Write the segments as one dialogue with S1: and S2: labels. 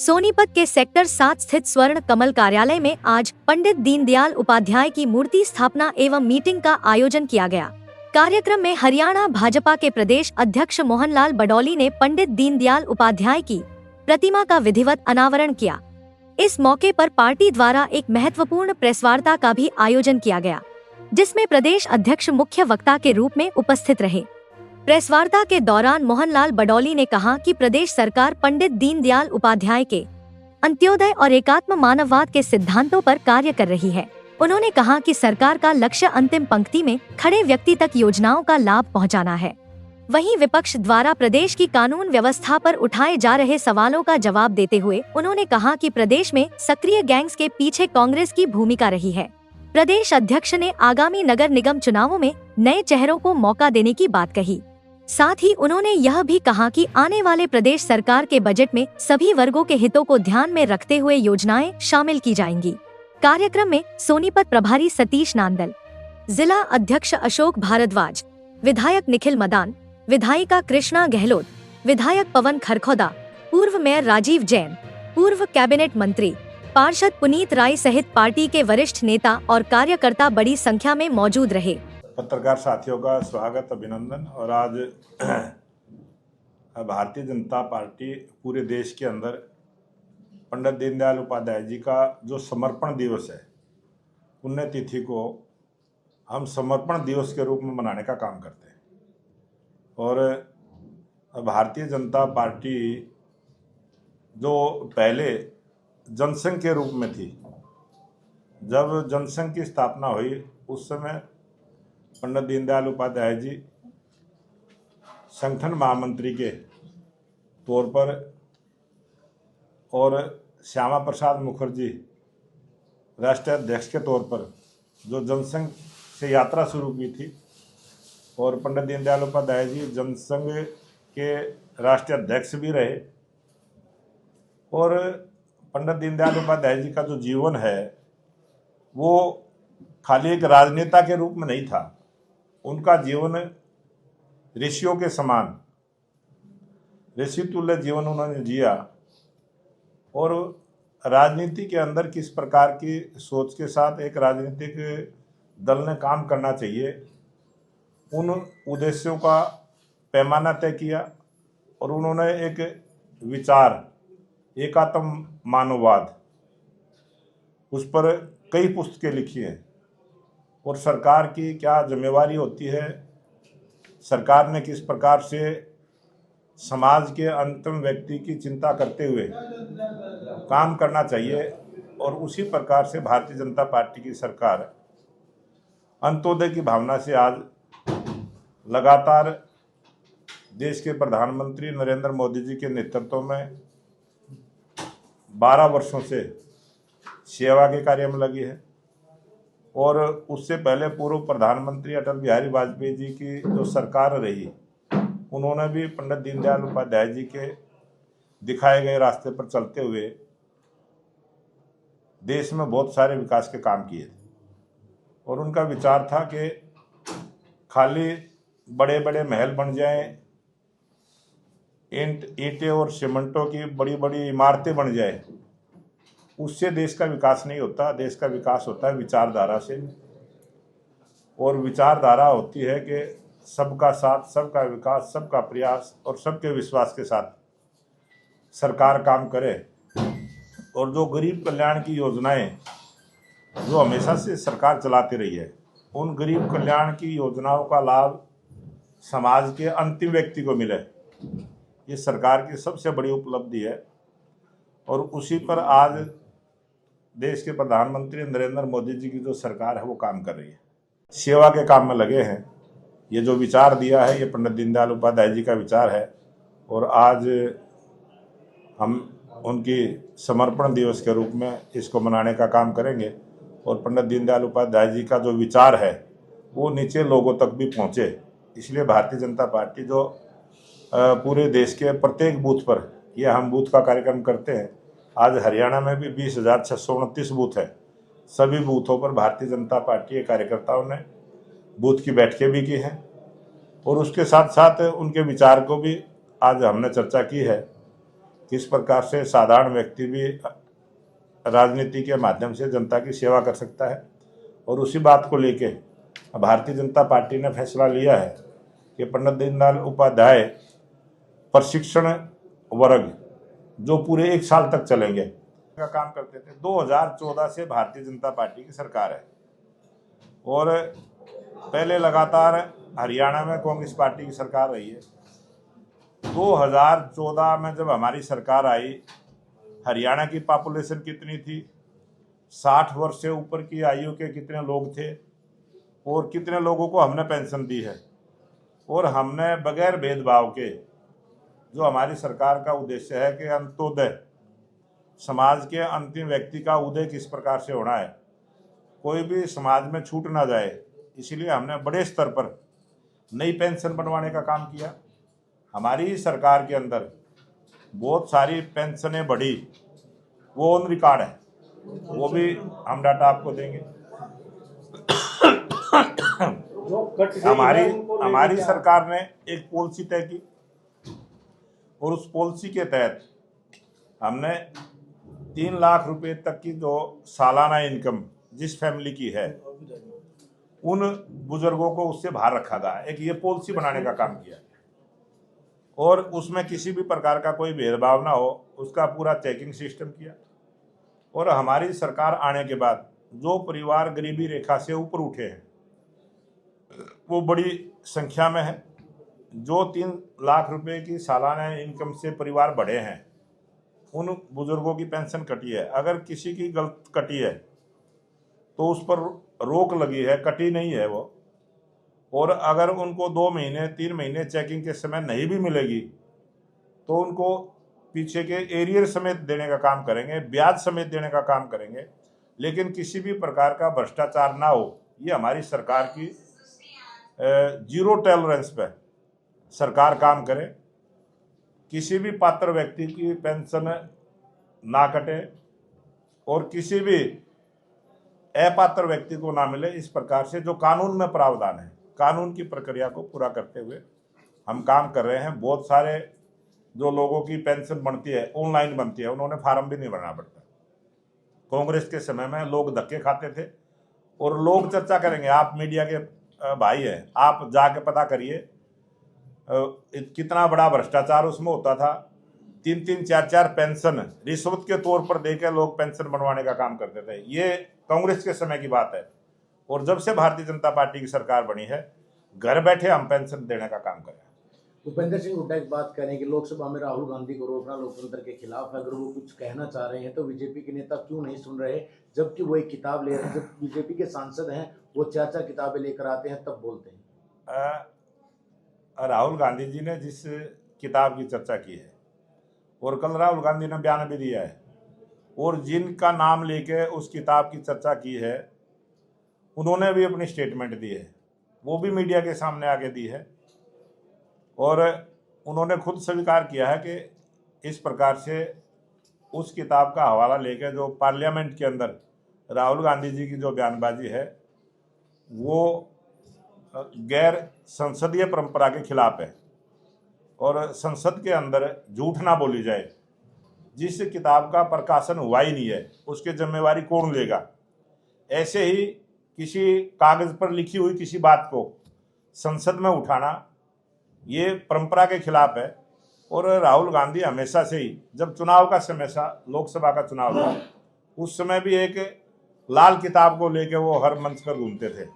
S1: सोनीपत के सेक्टर 7 स्थित स्वर्ण कमल कार्यालय में आज पंडित दीनदयाल उपाध्याय की मूर्ति स्थापना एवं मीटिंग का आयोजन किया गया। कार्यक्रम में हरियाणा भाजपा के प्रदेश अध्यक्ष मोहनलाल बडौली ने पंडित दीनदयाल उपाध्याय की प्रतिमा का विधिवत अनावरण किया। इस मौके पर पार्टी द्वारा एक महत्वपूर्ण प्रेस वार्ता का भी आयोजन किया गया, जिसमें प्रदेश अध्यक्ष मुख्य वक्ता के रूप में उपस्थित रहे। प्रेस वार्ता के दौरान मोहनलाल बडौली ने कहा कि प्रदेश सरकार पंडित दीनदयाल उपाध्याय के अंत्योदय और एकात्म मानववाद के सिद्धांतों पर कार्य कर रही है। उन्होंने कहा कि सरकार का लक्ष्य अंतिम पंक्ति में खड़े व्यक्ति तक योजनाओं का लाभ पहुंचाना है। वहीं विपक्ष द्वारा प्रदेश की कानून व्यवस्था पर उठाए जा रहे सवालों का जवाब देते हुए उन्होंने कहा कि प्रदेश में सक्रिय गैंग्स के पीछे कांग्रेस की भूमिका रही है। प्रदेश अध्यक्ष ने आगामी नगर निगम चुनावों में नए चेहरों को मौका देने की बात कही। साथ ही उन्होंने यह भी कहा कि आने वाले प्रदेश सरकार के बजट में सभी वर्गों के हितों को ध्यान में रखते हुए योजनाएं शामिल की जाएंगी। कार्यक्रम में सोनीपत प्रभारी सतीश नांदल, जिला अध्यक्ष अशोक भारद्वाज, विधायक निखिल मदान, विधायिका कृष्णा गहलोत, विधायक पवन खरखोदा, पूर्व मेयर राजीव जैन, पूर्व कैबिनेट मंत्री पार्षद पुनीत राय सहित पार्टी के वरिष्ठ नेता और कार्यकर्ता बड़ी संख्या में मौजूद रहे।
S2: पत्रकार साथियों का स्वागत, अभिनंदन। और आज भारतीय जनता पार्टी पूरे देश के अंदर पंडित दीनदयाल उपाध्याय जी का जो समर्पण दिवस है, पुण्यतिथि को हम समर्पण दिवस के रूप में मनाने का काम करते हैं। और भारतीय जनता पार्टी जो पहले जनसंघ के रूप में थी, जब जनसंघ की स्थापना हुई उस समय पंडित दीनदयाल उपाध्याय जी संगठन महामंत्री के तौर पर और श्यामा प्रसाद मुखर्जी राष्ट्रीय अध्यक्ष के तौर पर जो जनसंघ से यात्रा शुरू की थी, और पंडित दीनदयाल उपाध्याय जी जनसंघ के राष्ट्रीय अध्यक्ष भी रहे। और पंडित दीनदयाल उपाध्याय जी का जो जीवन है वो खाली एक राजनेता के रूप में नहीं था। उनका जीवन ऋषियों के समान, ऋषि तुल्य जीवन उन्होंने जिया। और राजनीति के अंदर किस प्रकार की सोच के साथ एक राजनीतिक दल ने काम करना चाहिए, उन उद्देश्यों का पैमाना तय किया। और उन्होंने एक विचार एकात्म मानववाद, उस पर कई पुस्तकें लिखी हैं। और सरकार की क्या जिम्मेवारी होती है, सरकार ने किस प्रकार से समाज के अंतिम व्यक्ति की चिंता करते हुए काम करना चाहिए, और उसी प्रकार से भारतीय जनता पार्टी की सरकार अंत्योदय की भावना से आज लगातार देश के प्रधानमंत्री नरेंद्र मोदी जी के नेतृत्व में 12 वर्षों से सेवा के कार्य में लगी है। और उससे पहले पूर्व प्रधानमंत्री अटल बिहारी वाजपेयी जी की जो सरकार रही, उन्होंने भी पंडित दीनदयाल उपाध्याय जी के दिखाए गए रास्ते पर चलते हुए देश में बहुत सारे विकास के काम किए थे। और उनका विचार था कि खाली बड़े बड़े महल बन जाएं, ईंटें और सीमेंटों की बड़ी बड़ी इमारतें बन जाए, उससे देश का विकास नहीं होता। देश का विकास होता है विचारधारा से। और विचारधारा होती है कि सबका साथ, सबका विकास, सबका प्रयास और सबके विश्वास के साथ सरकार काम करे। और जो गरीब कल्याण की योजनाएं जो हमेशा से सरकार चलाती रही है, उन गरीब कल्याण की योजनाओं का लाभ समाज के अंतिम व्यक्ति को मिले, ये सरकार की सबसे बड़ी उपलब्धि है। और उसी पर आज देश के प्रधानमंत्री नरेंद्र मोदी जी की जो सरकार है वो काम कर रही है, सेवा के काम में लगे हैं। ये जो विचार दिया है ये पंडित दीनदयाल उपाध्याय जी का विचार है। और आज हम उनकी समर्पण दिवस के रूप में इसको मनाने का काम करेंगे। और पंडित दीनदयाल उपाध्याय जी का जो विचार है वो नीचे लोगों तक भी पहुँचे, इसलिए भारतीय जनता पार्टी जो पूरे देश के प्रत्येक बूथ पर, यह हम बूथ का कार्यक्रम करते हैं। आज हरियाणा में भी 20,629 बूथ है। सभी बूथों पर भारतीय जनता पार्टी के कार्यकर्ताओं ने बूथ की बैठकें भी की हैं। और उसके साथ साथ उनके विचार को भी आज हमने चर्चा की है। किस प्रकार से साधारण व्यक्ति भी राजनीति के माध्यम से जनता की सेवा कर सकता है। और उसी बात को लेके भारतीय जनता पार्टी ने फैसला लिया है कि पंडित दीनदयाल उपाध्याय प्रशिक्षण वर्ग जो पूरे 1 साल तक चलेंगे का काम करते थे। 2014 से भारतीय जनता पार्टी की सरकार है और पहले लगातार हरियाणा में कांग्रेस पार्टी की सरकार रही है। 2014 में जब हमारी सरकार आई, हरियाणा की पॉपुलेशन कितनी थी, 60 वर्ष से ऊपर की आयु के कितने लोग थे और कितने लोगों को हमने पेंशन दी है। और हमने बगैर भेदभाव के, जो हमारी सरकार का उद्देश्य है कि अंत्योदय, समाज के अंतिम व्यक्ति का उदय किस प्रकार से होना है, कोई भी समाज में छूट ना जाए, इसीलिए हमने बड़े स्तर पर नई पेंशन बनवाने का काम किया। हमारी सरकार के अंदर बहुत सारी पेंशनें बढ़ी, वो ऑन रिकॉर्ड है, वो भी हम डाटा आपको देंगे। हमारी सरकार ने एक पॉलिसी तय की और उस पॉलिसी के तहत हमने 3 लाख रुपए तक की जो सालाना इनकम जिस फैमिली की है, उन बुजुर्गों को उससे बाहर रखा गया। एक ये पॉलिसी बनाने का काम किया और उसमें किसी भी प्रकार का कोई भेदभाव ना हो, उसका पूरा चेकिंग सिस्टम किया। और हमारी सरकार आने के बाद जो परिवार गरीबी रेखा से ऊपर उठे हैं वो बड़ी संख्या में है। जो 3 लाख रुपए की सालाना इनकम से परिवार बढ़े हैं, उन बुजुर्गों की पेंशन कटी है। अगर किसी की गलत कटी है तो उस पर रोक लगी है, कटी नहीं है वो। और अगर उनको 2 महीने 3 महीने चेकिंग के समय नहीं भी मिलेगी तो उनको पीछे के एरियर समेत देने का काम करेंगे, ब्याज समेत देने का काम करेंगे, लेकिन किसी भी प्रकार का भ्रष्टाचार ना हो। ये हमारी सरकार की जीरो टॉलरेंस पे सरकार काम करे। किसी भी पात्र व्यक्ति की पेंशन ना कटे और किसी भी अपात्र व्यक्ति को ना मिले। इस प्रकार से जो कानून में प्रावधान है, कानून की प्रक्रिया को पूरा करते हुए हम काम कर रहे हैं। बहुत सारे जो लोगों की पेंशन बनती है, ऑनलाइन बनती है, उन्होंने फार्म भी नहीं भरना पड़ता। कांग्रेस के समय में लोग धक्के खाते थे और लोग चर्चा करेंगे। आप मीडिया के भाई हैं, आप जाके पता करिए कितना बड़ा भ्रष्टाचार उसमें होता था। 3-3, 4-4 पेंशन रिश्वत के तौर पर देकर लोग पेंशन बनवाने का काम करते थे। ये कांग्रेस के समय की बात है। और जब से भारतीय जनता पार्टी की सरकार बनी है, घर बैठे हम पेंशन देने का काम कर रहे हैं।
S3: भूपेंद्र सिंह हुड्डा की बात करें कि लोकसभा में राहुल गांधी को रोकना लोकतंत्र के खिलाफ है। अगर वो कुछ कहना चाह रहे हैं तो बीजेपी के नेता क्यों नहीं सुन रहे, जबकि वो एक किताब ले रहे हैं। जब बीजेपी के सांसद हैं वो 4-4 किताबें लेकर आते हैं तब बोलते हैं।
S2: राहुल गांधी जी ने जिस किताब की चर्चा की है और कल राहुल गांधी ने बयान भी दिया है, और जिनका नाम लेके उस किताब की चर्चा की है उन्होंने भी अपनी स्टेटमेंट दी है, वो भी मीडिया के सामने आके दी है। और उन्होंने खुद स्वीकार किया है कि इस प्रकार से उस किताब का हवाला लेकर जो पार्लियामेंट के अंदर राहुल गांधी जी की जो बयानबाजी है वो गैर संसदीय परंपरा के खिलाफ है और संसद के अंदर झूठ ना बोली जाए। जिस किताब का प्रकाशन हुआ ही नहीं है उसकी जिम्मेवारी कौन लेगा। ऐसे ही किसी कागज पर लिखी हुई किसी बात को संसद में उठाना ये परंपरा के खिलाफ है। और राहुल गांधी हमेशा से ही, जब चुनाव का समय था, लोकसभा का चुनाव था, उस समय भी एक लाल किताब को लेकर वो हर मंच पर घूमते थे।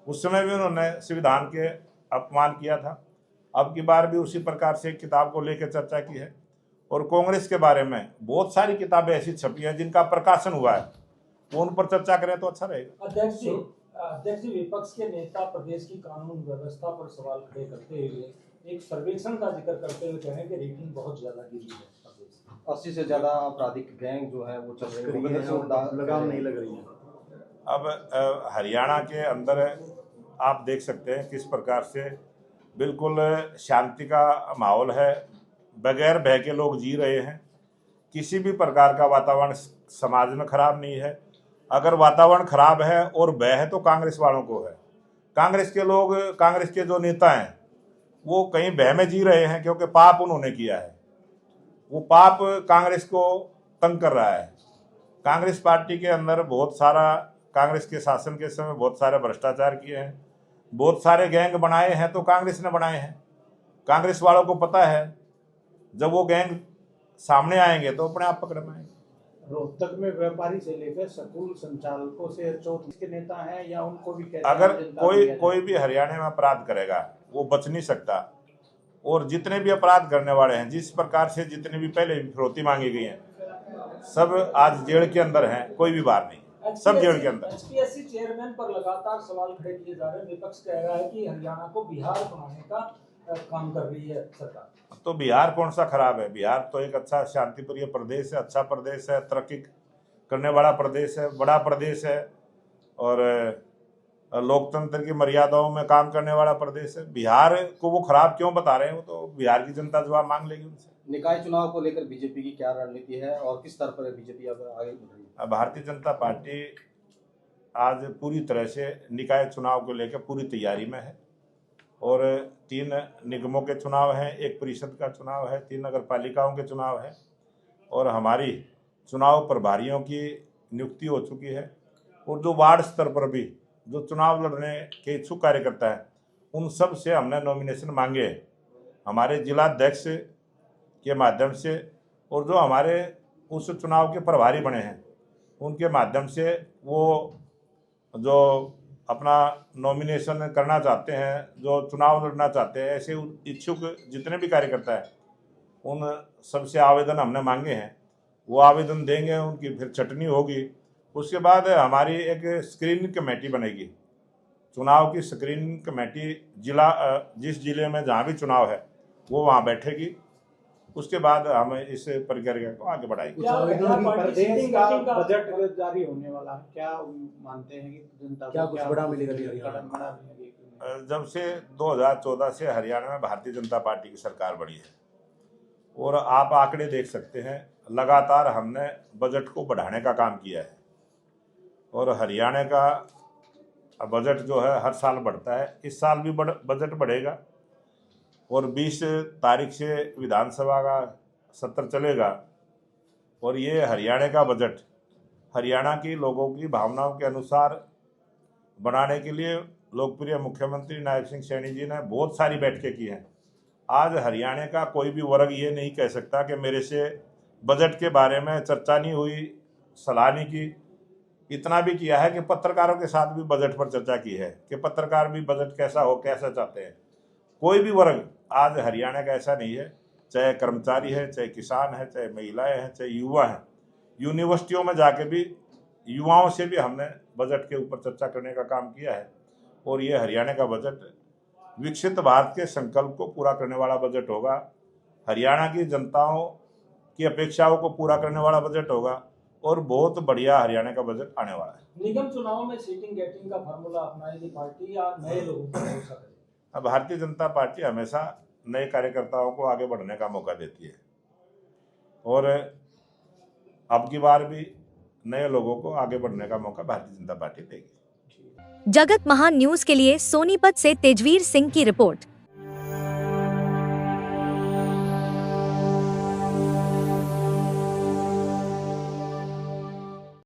S2: उस समय भी उन्होंने संविधान के अपमान किया था। अब की बार भी उसी प्रकार से किताब को लेकर चर्चा की है। और कांग्रेस के बारे में बहुत सारी किताबें ऐसी छपी हैं जिनका प्रकाशन हुआ है, वो उन पर चर्चा करें तो अच्छा रहेगा।
S4: अध्यक्ष जी, विपक्ष के नेता प्रदेश की कानून व्यवस्था पर सवाल खड़े करते हुए एक सर्वेक्षण का जिक्र करते हुए कह रहे हैं कि रेटिंग बहुत ज्यादा गिरी है।
S5: 80 से ज्यादा आपराधिक गैंग जो है वो चल रही है,
S3: लगाम नहीं लग रही है।
S2: अब हरियाणा के अंदर आप देख सकते हैं किस प्रकार से बिल्कुल शांति का माहौल है, बगैर भय के लोग जी रहे हैं। किसी भी प्रकार का वातावरण समाज में खराब नहीं है। अगर वातावरण खराब है और भय है तो कांग्रेस वालों को है। कांग्रेस के लोग, कांग्रेस के जो नेता हैं वो कहीं भय में जी रहे हैं क्योंकि पाप उन्होंने किया है। वो पाप कांग्रेस को तंग कर रहा है। कांग्रेस पार्टी के अंदर बहुत सारा, कांग्रेस के शासन के समय बहुत सारे भ्रष्टाचार किए हैं, बहुत सारे गैंग बनाए हैं, तो कांग्रेस ने बनाए हैं। कांग्रेस वालों को पता है जब वो गैंग सामने आएंगे तो अपने आप पकड़ में आएंगे।
S6: रोहतक में व्यापारी से लेकर स्कूल संचालकों से चौथी के नेता हैं या उनको भी कहते
S2: अगर
S6: हैं
S2: कोई भी हरियाणा में अपराध करेगा वो बच नहीं सकता। और जितने भी अपराध करने वाले हैं, जिस प्रकार से जितने भी पहले फिरौती मांगी गई है, सब आज जेल के अंदर हैं, कोई भी बाहर नहीं, सब जेल के अंदर।
S4: एचपीएससी चेयरमैन पर लगातार सवाल खड़े किए जा रहे हैं। विपक्ष कह रहा है कि हरियाणा को बिहार बनाने का काम कर रही है सरकार।
S2: तो बिहार कौन सा खराब है? बिहार तो एक अच्छा शांतिप्रिय प्रदेश है, अच्छा प्रदेश है, तरक्की करने वाला प्रदेश है, बड़ा प्रदेश है और लोकतंत्र की मर्यादाओं में काम करने वाला प्रदेश है। बिहार को वो खराब क्यों बता रहे हैं? वो तो बिहार की जनता जवाब मांग लेगी उनसे।
S5: निकाय चुनाव को लेकर बीजेपी की क्या रणनीति है और किस तरह पर बीजेपी अब आगे बढ़ रही है?
S2: भारतीय जनता पार्टी आज पूरी तरह से निकाय चुनाव को लेकर पूरी तैयारी में है और 3 निगमों के चुनाव हैं, 1 परिषद का चुनाव है, 3 नगर पालिकाओं के चुनाव है और हमारी चुनाव प्रभारियों की नियुक्ति हो चुकी है। और जो वार्ड स्तर पर भी जो चुनाव लड़ने के इच्छुक कार्यकर्ता हैं, उन सब से हमने नॉमिनेशन मांगे हमारे जिलाध्यक्ष के माध्यम से, और जो हमारे उस चुनाव के प्रभारी बने हैं उनके माध्यम से वो जो अपना नॉमिनेशन करना चाहते हैं, जो चुनाव लड़ना चाहते हैं, ऐसे इच्छुक जितने भी कार्यकर्ता हैं उन सबसे आवेदन हमने मांगे हैं। वो आवेदन देंगे, उनकी फिर छटनी होगी। उसके बाद हमारी एक स्क्रीनिंग कमेटी बनेगी, चुनाव की स्क्रीनिंग कमेटी जिस जिले में जहाँ भी चुनाव है वो वहाँ बैठेगी। उसके बाद हम इस प्रक्रिया को आगे बढ़ाएंगे।
S6: प्रदेश का बजट जारी होने वाला है, क्या मानते हैं कि जनता
S3: क्या कुछ बड़ा मिलेगा?
S2: जब से 2014 से हरियाणा में भारतीय जनता पार्टी की सरकार बनी है और आप आंकड़े देख सकते हैं, लगातार हमने बजट को बढ़ाने का काम किया है और हरियाणा का बजट जो है हर साल बढ़ता है। इस साल भी बजट बढ़ेगा और 20 तारीख से विधानसभा का सत्र चलेगा और ये हरियाणा का बजट हरियाणा की लोगों की भावनाओं के अनुसार बनाने के लिए लोकप्रिय मुख्यमंत्री नायब सिंह सैनी जी ने बहुत सारी बैठकें की हैं। आज हरियाणा का कोई भी वर्ग ये नहीं कह सकता कि मेरे से बजट के बारे में चर्चा नहीं हुई, सलाह नहीं की। इतना भी किया है कि पत्रकारों के साथ भी बजट पर चर्चा की है कि पत्रकार भी बजट कैसा हो, कैसा चाहते हैं। कोई भी वर्ग आज हरियाणा का ऐसा नहीं है, चाहे कर्मचारी है, चाहे किसान है, चाहे महिलाएं हैं, चाहे युवा हैं। यूनिवर्सिटियों में जाके भी युवाओं से भी हमने बजट के ऊपर चर्चा करने का काम किया है और ये हरियाणा का बजट विकसित भारत के संकल्प को पूरा करने वाला बजट होगा। हरियाणा की जनताओं की अपेक्षाओं को पूरा करने वाला बजट होगा और बहुत बढ़िया हरियाणा का बजट आने वाला है।
S4: निगम चुनाव में सीटिंग गेटिंग का फार्मूला अपनाएगी पार्टी या नए लोगों को भरोसा करेगी?
S2: भारतीय जनता पार्टी हमेशा नए कार्यकर्ताओं को आगे बढ़ने का मौका देती है और अब की बार भी नए लोगों को आगे बढ़ने का मौका भारतीय जनता पार्टी देगी।
S1: जगत महान न्यूज के लिए सोनीपत से तेजवीर सिंह की रिपोर्ट।